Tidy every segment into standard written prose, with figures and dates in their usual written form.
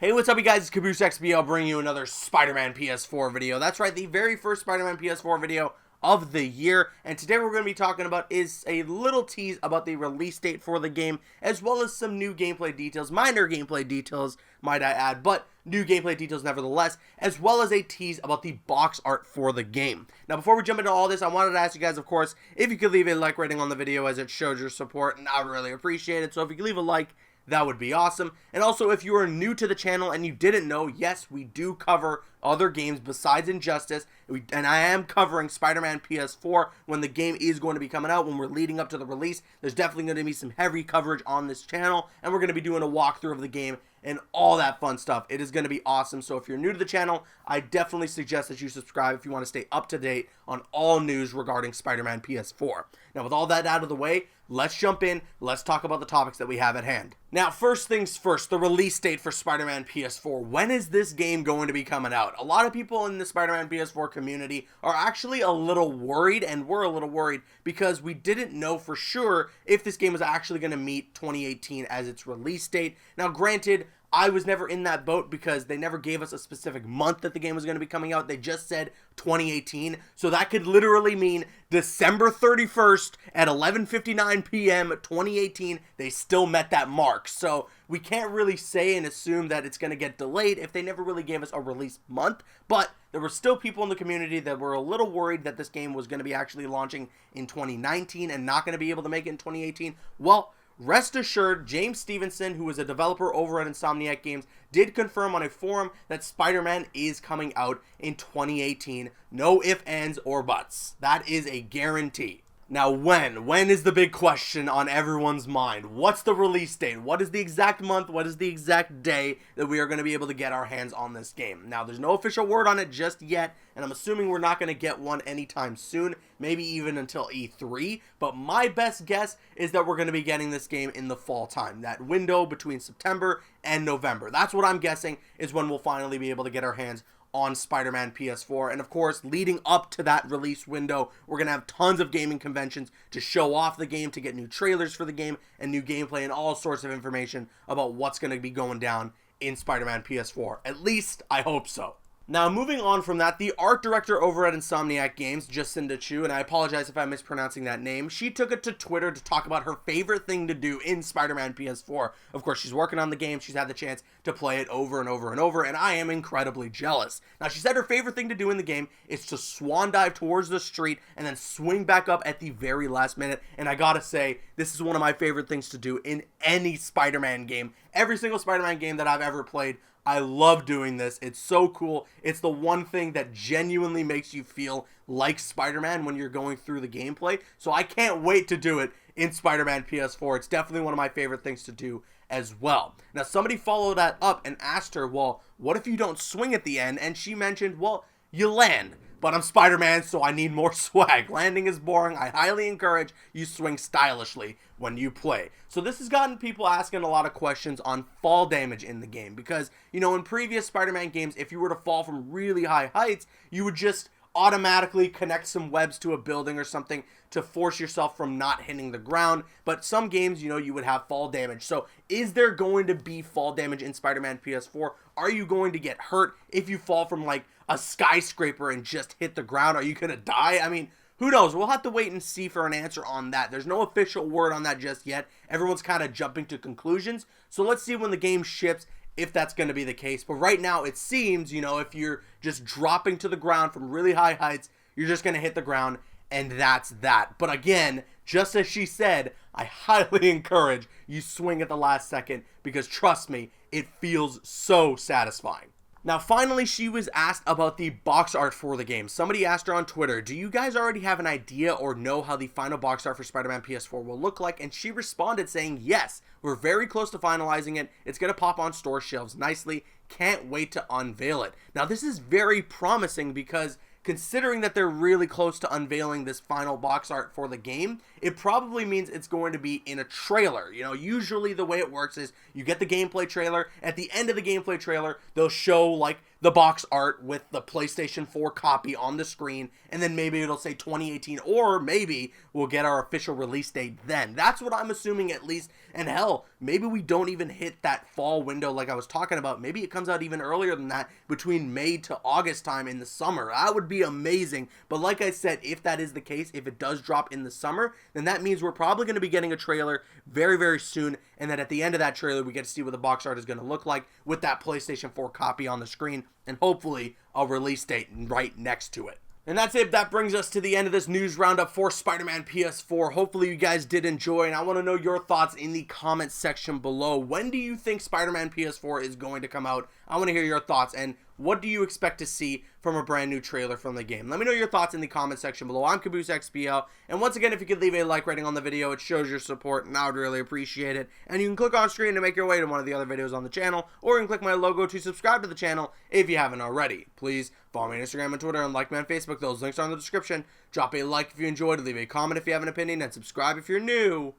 Hey, what's up you guys, it's Caboose XBL bringing you another Spider-Man PS4 video. That's right, the very first Spider-Man PS4 video of the year, and today what we're going to be talking about is a little tease about the release date for the game, as well as some new gameplay details, minor gameplay details, might I add, but new gameplay details nevertheless, as well as a tease about the box art for the game. Now, before we jump into all this, I wanted to ask you guys, of course, if you could leave a like rating on the video as it shows your support, and I would really appreciate it, so if you could leave a like, that would be awesome. And also, if you are new to the channel and you didn't know, yes, we do cover other games besides Injustice, and I am covering Spider-Man PS4 when the game is going to be coming out, when we're leading up to the release. There's definitely going to be some heavy coverage on this channel, and we're going to be doing a walkthrough of the game and all that fun stuff. It is going to be awesome. So if you're new to the channel, I definitely suggest that you subscribe if you want to stay up to date on all news regarding Spider-Man PS4. Now, with all that out of the way, let's jump in. Let's talk about the topics that we have at hand. Now, first things first, the release date for Spider-Man PS4. When is this game going to be coming out? A lot of people in the Spider-Man PS4 community are actually a little worried, and we're a little worried because we didn't know for sure if this game was actually going to meet 2018 as its release date. Now, granted, I was never in that boat because they never gave us a specific month that the game was going to be coming out. They just said 2018. So that could literally mean December 31st at 11:59 p.m. 2018. They still met that mark. So we can't really say and assume that it's going to get delayed if they never really gave us a release month. But there were still people in the community that were a little worried that this game was going to be actually launching in 2019 and not going to be able to make it in 2018. Well, rest assured, James Stevenson, who is a developer over at Insomniac Games, did confirm on a forum that Spider-Man is coming out in 2018. No ifs, ands, or buts. That is a guarantee. Now, when is the big question on everyone's mind? What's the release date? What is the exact month? What is the exact day that we are going to be able to get our hands on this game? Now, there's no official word on it just yet, and I'm assuming we're not going to get one anytime soon, maybe even until E3, but my best guess is that we're going to be getting this game in the fall time, that window between September and November. That's what I'm guessing is when we'll finally be able to get our hands on Spider-Man PS4. And of course, leading up to that release window, we're going to have tons of gaming conventions to show off the game, to get new trailers for the game and new gameplay and all sorts of information about what's going to be going down in Spider-Man PS4. At least, I hope so. Now, moving on from that, the art director over at Insomniac Games, Jacinda Chu, and I apologize if I'm mispronouncing that name, she took it to Twitter to talk about her favorite thing to do in Spider-Man PS4. Of course, she's working on the game, she's had the chance to play it over and over and over, and I am incredibly jealous. Now, she said her favorite thing to do in the game is to swan dive towards the street and then swing back up at the very last minute, and I gotta say, this is one of my favorite things to do in any Spider-Man game. Every single Spider-Man game that I've ever played, I love doing this. It's so cool. It's the one thing that genuinely makes you feel like Spider-Man when you're going through the gameplay. So I can't wait to do it in Spider-Man PS4. It's definitely one of my favorite things to do as well. Now, somebody followed that up and asked her, well, what if you don't swing at the end? And she mentioned, well, you land. But I'm Spider-Man, so I need more swag. Landing is boring. I highly encourage you swing stylishly when you play. So this has gotten people asking a lot of questions on fall damage in the game. Because, you know, in previous Spider-Man games, if you were to fall from really high heights, you would just automatically connect some webs to a building or something to force yourself from not hitting the ground. But some games, you know, you would have fall damage. So is there going to be fall damage in Spider-Man PS4? Are you going to get hurt if you fall from like a skyscraper and just hit the ground? Are you gonna die? I mean, who knows? We'll have to wait and see for an answer on that. There's no official word on that just yet. Everyone's kind of jumping to conclusions. So let's see when the game ships if that's going to be the case. But right now it seems, you know, if you're just dropping to the ground from really high heights, you're just going to hit the ground and that's that. But again, just as she said, I highly encourage you swing at the last second because trust me, it feels so satisfying. Now, finally, she was asked about the box art for the game. Somebody asked her on Twitter, do you guys already have an idea or know how the final box art for Spider-Man PS4 will look like? And she responded saying, yes, we're very close to finalizing it. It's going to pop on store shelves nicely. Can't wait to unveil it. Now, this is very promising because considering that they're really close to unveiling this final box art for the game, it probably means it's going to be in a trailer. You know, usually the way it works is you get the gameplay trailer. At the end of the gameplay trailer, they'll show like the box art with the PlayStation 4 copy on the screen, and then maybe it'll say 2018, or maybe we'll get our official release date then. That's what I'm assuming at least, and hell, maybe we don't even hit that fall window like I was talking about. Maybe it comes out even earlier than that, between May to August time in the summer. That would be amazing, but like I said, if that is the case, if it does drop in the summer, then that means we're probably going to be getting a trailer very, very soon, and then at the end of that trailer, we get to see what the box art is going to look like with that PlayStation 4 copy on the screen, and hopefully a release date right next to it. And that's it. That brings us to the end of this news roundup for Spider-Man PS4. Hopefully you guys did enjoy, and I want to know your thoughts in the comments section below. When do you think Spider-Man PS4 is going to come out? I want to hear your thoughts, and what do you expect to see from a brand new trailer from the game? Let me know your thoughts in the comment section below. I'm Caboose XBL, and once again, if you could leave a like rating on the video, it shows your support, and I would really appreciate it. And you can click on screen to make your way to one of the other videos on the channel, or you can click my logo to subscribe to the channel if you haven't already. Please follow me on Instagram and Twitter, and like me on Facebook. Those links are in the description. Drop a like if you enjoyed, leave a comment if you have an opinion, and subscribe if you're new.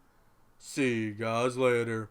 See you guys later.